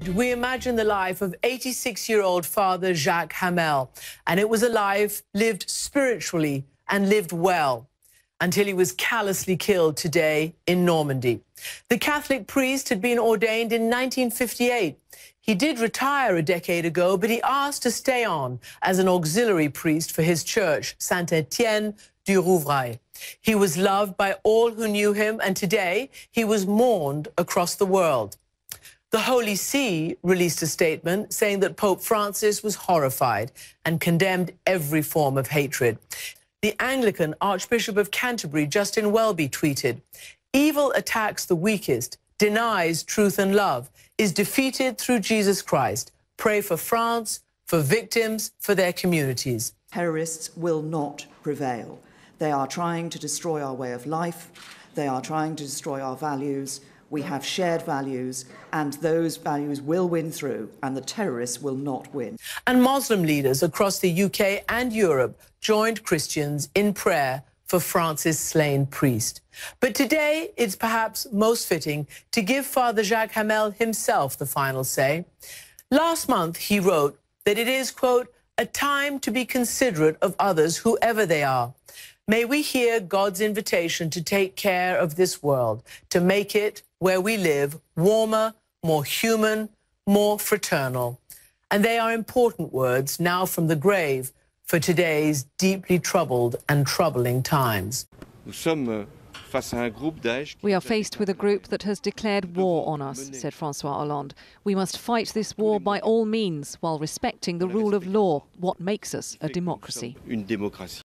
We imagine the life of 86-year-old Father Jacques Hamel, and it was a life lived spiritually and lived well until he was callously killed today in Normandy. The Catholic priest had been ordained in 1958. He did retire a decade ago, but he asked to stay on as an auxiliary priest for his church, Saint-Étienne du Rouvray. He was loved by all who knew him, and today he was mourned across the world. The Holy See released a statement saying that Pope Francis was horrified and condemned every form of hatred. The Anglican Archbishop of Canterbury, Justin Welby, tweeted, "Evil attacks the weakest, denies truth and love, is defeated through Jesus Christ. Pray for France, for victims, for their communities." Terrorists will not prevail. They are trying to destroy our way of life. They are trying to destroy our values. We have shared values, and those values will win through, and the terrorists will not win. And Muslim leaders across the UK and Europe joined Christians in prayer for Francis' slain priest. But today, it's perhaps most fitting to give Father Jacques Hamel himself the final say. Last month, he wrote that it is, quote, "a time to be considerate of others, whoever they are. May we hear God's invitation to take care of this world, to make it, where we live, warmer, more human, more fraternal." And they are important words now from the grave for today's deeply troubled and troubling times. We are faced with a group that has declared war on us, said François Hollande. We must fight this war by all means while respecting the rule of law, what makes us a democracy.